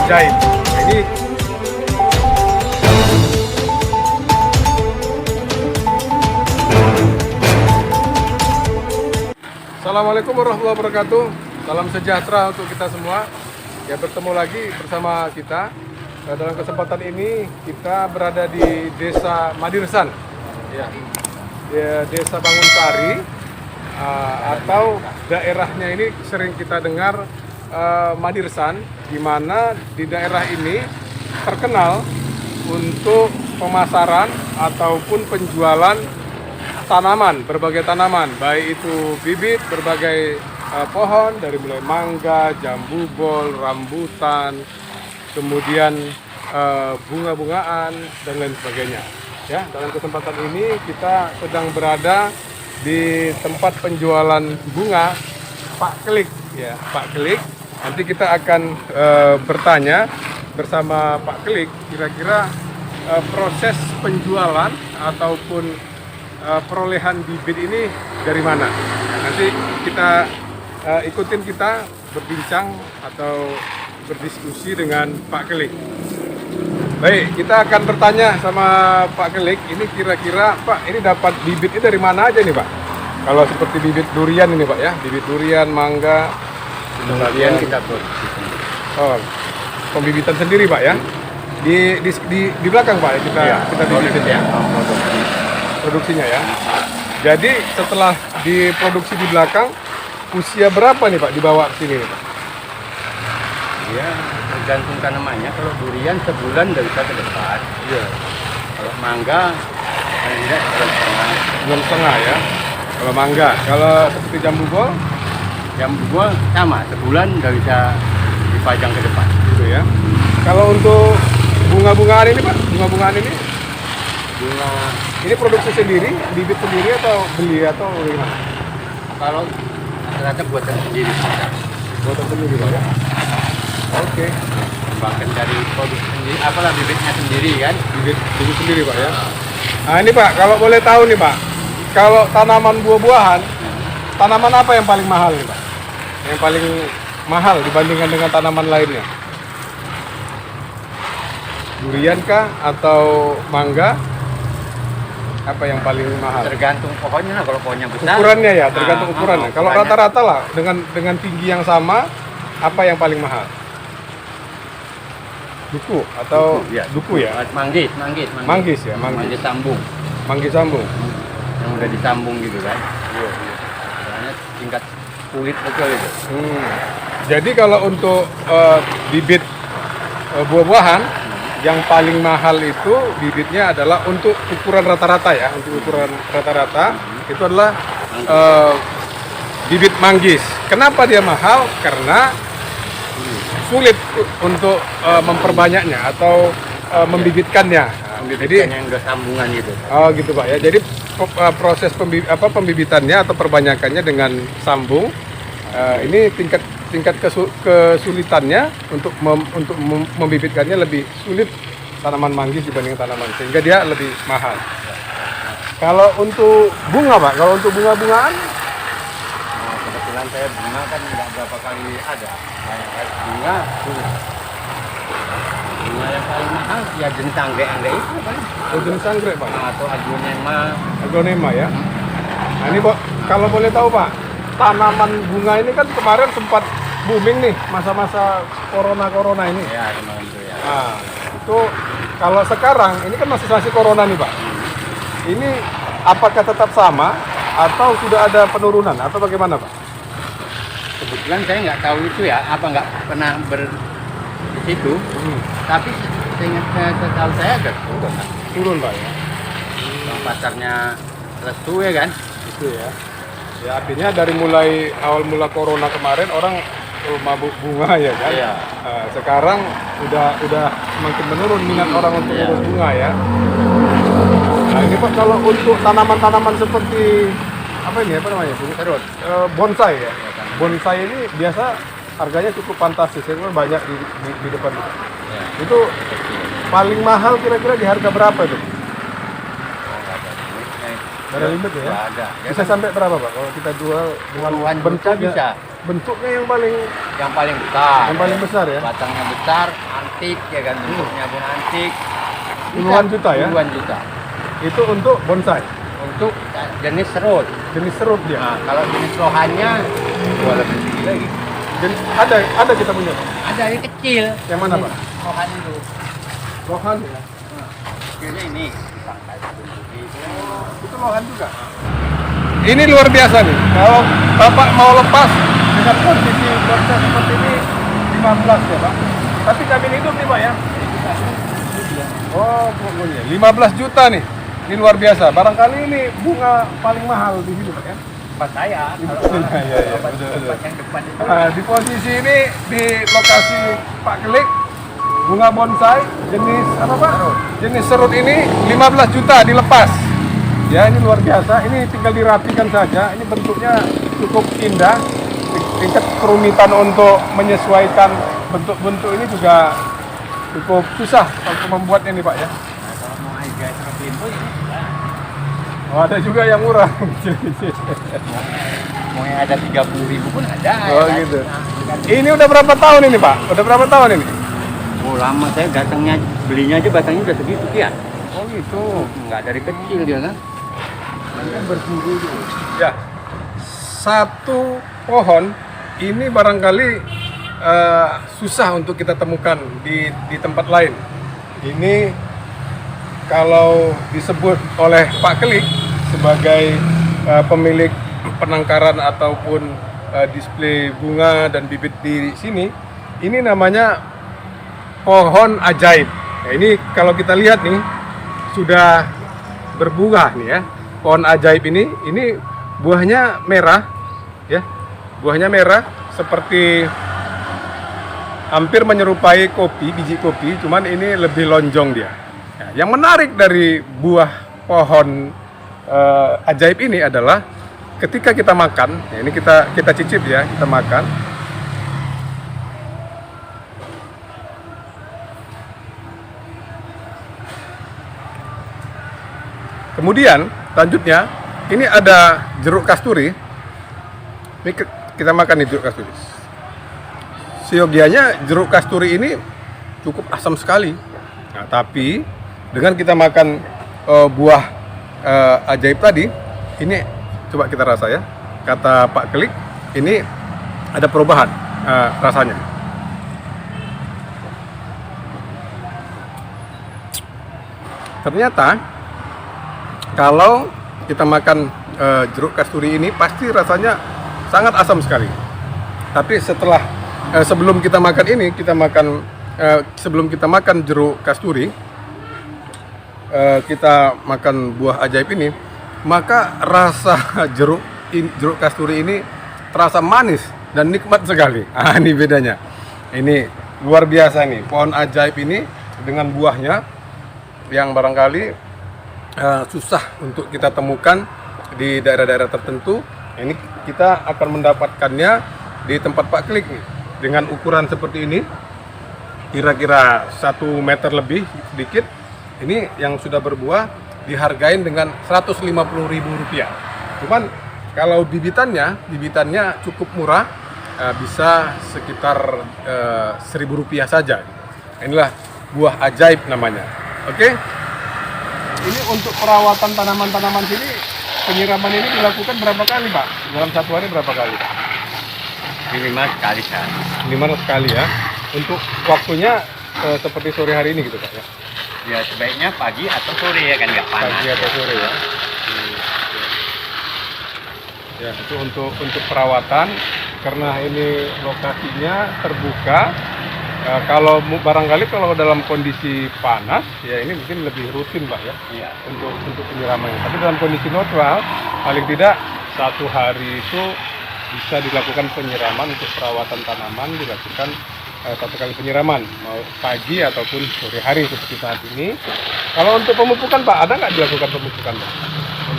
ajaib. Nah, ini Assalamualaikum warahmatullahi wabarakatuh. Salam sejahtera untuk kita semua. Ya, bertemu lagi bersama kita. Dalam kesempatan ini kita berada di Desa Madirsan, ya, Desa Bangunsari, atau daerahnya ini sering kita dengar Madirsan, di mana di daerah ini terkenal untuk pemasaran ataupun penjualan tanaman, berbagai tanaman, baik itu bibit berbagai pohon, dari mulai mangga, jambu bol, rambutan, kemudian bunga-bungaan dan lain sebagainya. Ya, dalam kesempatan ini kita sedang berada di tempat penjualan bunga Pak Klik, ya, Pak Klik. Nanti kita akan bertanya bersama Pak Klik kira-kira proses penjualan ataupun perolehan bibit ini dari mana. Nah, nanti kita ikutin, kita berbincang atau berdiskusi dengan Pak Klik. Baik, kita akan bertanya sama Pak Klik, ini kira-kira Pak, ini dapat bibitnya dari mana aja nih Pak? Kalau seperti bibit durian ini Pak ya, bibit durian, mangga, durian kita produksi. Oh, pembibitan sendiri Pak ya? Di belakang Pak ya, kita bibitin ya. Produksinya ya. Jadi setelah diproduksi di belakang, usia berapa nih Pak dibawa ke sini nih Pak? Ya, tergantung tanamannya. Kalau durian sebulan dari ke depan. Iya. Kalau mangga paling tidak Bulan setengah ya. Kalau mangga, kalau seperti jambu bol, jambu gua sama, sebulan dari bisa dipajang ke depan. gitu ya. Kalau untuk bunga-bungaan ini Pak, bunga-bungaan ini Bunga produksi sendiri, bibit sendiri atau beli atau gimana? kalau rata-rata buatan sendiri, Buatan sendiri Pak ya. Oke. bahkan dari produksi sendiri, apalah bibitnya sendiri kan. Bibit sendiri Pak ya. Nah ini Pak, kalau boleh tahu nih Pak, kalau tanaman buah-buahan, tanaman apa yang paling mahal nih Pak? Yang paling mahal dibandingkan dengan tanaman lainnya? Durian kah atau mangga? Apa yang paling mahal? Tergantung pohonnya lah, kalau pohonnya besar. Ukurannya ya, tergantung ukurannya. Kalau ukurannya. rata-rata lah dengan tinggi yang sama, apa yang paling mahal? Duku atau duku ya? Manggis. Manggis ya, Manggis sambung. Manggis sambung. Yang udah disambung gitu kan. Soalnya tingkat kulit betul itu. Jadi kalau untuk bibit buah-buahan, yang paling mahal itu bibitnya adalah untuk ukuran rata-rata ya. Untuk ukuran rata-rata itu adalah bibit manggis. Kenapa dia mahal? Karena sulit untuk memperbanyaknya atau membibitkannya. Jadi yang udah sambungan gitu. oh gitu Pak ya. Jadi proses pembibitannya atau perbanyakannya dengan sambung, ini tingkat kesulitannya untuk membibitkannya lebih sulit tanaman manggis dibanding tanaman, sehingga dia lebih mahal. Kalau untuk bunga Pak, kalau untuk bunga-bungaan, Kebetulan saya bunga kan nggak berapa kali ada. Banyak kali bunga yang paling mahal ya jenis anggrek itu paling. jenis anggrek Pak Atau aglonema ya. Nah ini Pak, kalau boleh tahu Pak, tanaman bunga ini kan kemarin sempat booming nih masa-masa corona ini. Ya, teman itu ya. Nah, itu kalau sekarang ini kan masih corona nih Pak. Ini apakah tetap sama atau sudah ada penurunan atau bagaimana Pak? Kebetulan saya nggak tahu itu ya, apa nggak pernah di situ. Tapi setahu saya agak turun. Turun Pak ya. Pasarnya lesu ya kan. Itu ya. Ya artinya dari mulai awal mula corona kemarin orang mabuk bunga ya kan. Iya. Sekarang udah semakin menurun minat orang untuk urus bunga ya. Nah ini Pak, kalau untuk tanaman-tanaman seperti apa namanya? Terus Bonsai ya. Bonsai ini biasa harganya cukup fantastis, ya kan banyak di depan. ya. Itu paling mahal kira-kira di harga berapa itu? Nggak ada limit ya? Nggak ada. Bisa sampai berapa Pak kalau kita jual dengan Puluhan juta bentuknya? bisa. Bentuknya yang paling Besar. yang paling besar ya? Batangnya besar, antik ya kan, bentuknya pun antik. Puluhan juta ya? Puluhan juta. Itu untuk bonsai, Untuk jenis serut. jenis serut dia. Nah, kalau jenis rohannya gua lebih tinggi lagi. Jenis, ada kita punya Pak. Ada yang kecil. Yang mana, Pak? Rohan itu. Lohan ya? Kecilnya ini. Itu lohan juga. Ini luar biasa nih. Kalau Bapak mau lepas dengan kondisi bonsai seperti ini 15 ya Pak. Tapi jamin hidup nih Pak ya. Oh pokoknya 15 juta nih. Ini luar biasa. Barangkali ini bunga paling mahal di sini Pak ya. Tempat saya. Kalau Iya, tempat betul. yang depan itu. Nah, di posisi ini di lokasi Pak Kelik bunga bonsai jenis apa Pak? Jenis serut ini 15 juta dilepas. Ya ini luar biasa. Ini tinggal dirapikan saja. Ini bentuknya cukup indah. Tingkat kerumitan untuk menyesuaikan bentuk-bentuk ini juga cukup susah untuk membuatnya nih Pak ya. Kalau mau harga seperti itu ya. Oh, ada juga yang murah. Kecil-kecil. Mau yang ada 30.000 pun ada. Oh ya kan? gitu. Nah, Ini udah berapa tahun ini Pak? Udah berapa tahun ini? oh lama saya datangnya belinya aja batangnya udah segitu ya. Oh gitu. Nggak dari kecil dia kan. Ya, satu pohon ini barangkali susah untuk kita temukan di tempat lain. Ini kalau disebut oleh Pak Kelik sebagai pemilik penangkaran ataupun display bunga dan bibit di sini, ini namanya pohon ajaib. Nah, ini kalau kita lihat nih sudah berbunga nih ya. Pohon ajaib ini buahnya merah ya. Buahnya merah seperti hampir menyerupai kopi, biji kopi, cuman ini lebih lonjong dia. Ya, yang menarik dari buah pohon ajaib ini adalah ketika kita makan, ya ini kita cicip ya, kita makan. Kemudian selanjutnya ini ada jeruk kasturi. Ini kita makan nih jeruk kasturi. Siogianya jeruk kasturi ini cukup asam sekali. Nah, tapi dengan kita makan buah ajaib tadi, ini coba kita rasa ya. Kata Pak Kelik, ini ada perubahan rasanya. Ternyata kalau kita makan jeruk kasturi ini pasti rasanya sangat asam sekali. Tapi setelah sebelum kita makan jeruk kasturi, kita makan buah ajaib ini, maka rasa jeruk kasturi ini terasa manis dan nikmat sekali. Ini bedanya. Ini luar biasa nih pohon ajaib ini dengan buahnya yang barangkali susah untuk kita temukan di daerah-daerah tertentu. Ini kita akan mendapatkannya di tempat Pak Kelik nih dengan ukuran seperti ini, kira-kira 1 meter lebih sedikit. Ini yang sudah berbuah dihargain dengan Rp150.000. Cuman kalau bibitannya cukup murah, bisa sekitar Rp1.000 saja. Inilah buah ajaib namanya. Oke. Ini untuk perawatan tanaman-tanaman sini, penyiraman ini dilakukan berapa kali Pak? Dalam satu hari berapa kali? Minimal sekali kan. Minimal sekali ya. Untuk waktunya seperti sore hari ini gitu Pak ya? Ya sebaiknya pagi atau sore ya kan nggak panas. Pagi atau sore ya? Ya itu untuk perawatan, karena ini lokasinya terbuka. Kalau barangkali kalau dalam kondisi panas ya ini mungkin lebih rutin Pak ya, Iya. untuk penyiramannya. Tapi dalam kondisi netral paling tidak 1 hari itu bisa dilakukan penyiraman untuk perawatan tanaman, dilakukan 1 kali penyiraman mau pagi ataupun sore hari seperti saat ini. Kalau untuk pemupukan Pak, ada nggak dilakukan pemupukan Pak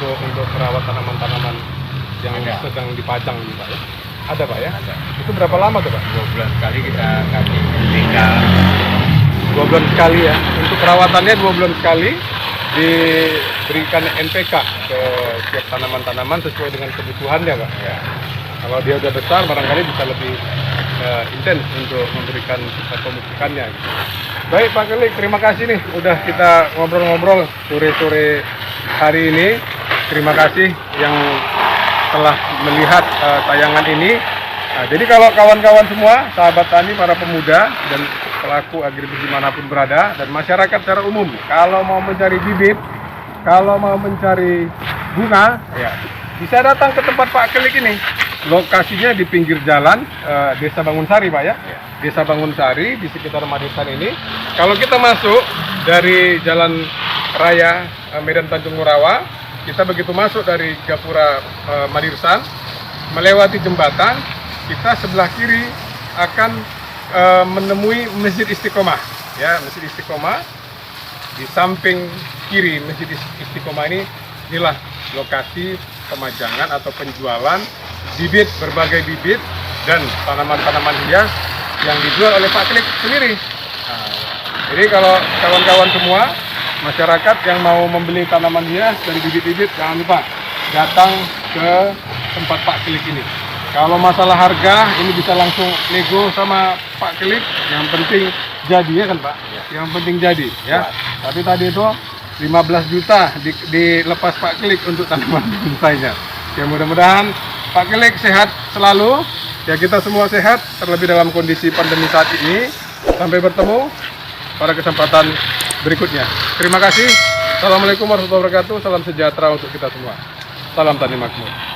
untuk perawat tanaman-tanaman yang sedang dipajang ini Pak ya? Ada Pak ya? Ada. Itu berapa lama tuh Pak? 2 bulan sekali kita kasih NPK. 2 bulan sekali ya. Untuk perawatannya 2 bulan sekali diberikan NPK ke setiap tanaman-tanaman sesuai dengan kebutuhannya, Pak. Ya. Kalau dia udah besar, barangkali bisa lebih intens untuk memberikan pemupukannya. Gitu. Baik Pak Kelik, terima kasih nih udah kita ngobrol-ngobrol sore-sore hari ini. Terima kasih yang telah melihat tayangan ini. Nah, jadi kalau kawan-kawan semua, sahabat tani, para pemuda dan pelaku agribisnis dimanapun berada, dan masyarakat secara umum, kalau mau mencari bibit, kalau mau mencari bunga, ya bisa datang ke tempat Pak Kelik ini. Lokasinya di pinggir jalan Desa Bangunsari, Pak ya. Desa Bangunsari di sekitar Madirsan ini. Kalau kita masuk dari Jalan Raya Medan Tanjung Murawa, kita begitu masuk dari Gapura Madirsan, melewati jembatan, kita sebelah kiri akan menemui Masjid Istiqomah. Ya, Masjid Istiqomah. Di samping kiri Masjid Istiqomah ini, inilah lokasi pemajangan atau penjualan bibit, berbagai bibit dan tanaman-tanaman hias yang dijual oleh Pak Kelik sendiri. Nah, jadi kalau kawan-kawan semua, masyarakat yang mau membeli tanaman hias dari bibit-bibit, jangan lupa datang ke tempat Pak Kelik ini. Kalau masalah harga, ini bisa langsung nego sama Pak Kelik. Yang penting jadi, ya kan Pak? Yang penting jadi, ya. Tapi tadi itu 15 juta dilepas Pak Kelik untuk tanaman bonsainya. Ya mudah-mudahan Pak Kelik sehat selalu. Ya kita semua sehat, terlebih dalam kondisi pandemi saat ini. Sampai bertemu pada kesempatan berikutnya. Terima kasih. Assalamualaikum warahmatullahi wabarakatuh. Salam sejahtera untuk kita semua. Salam tani makmur.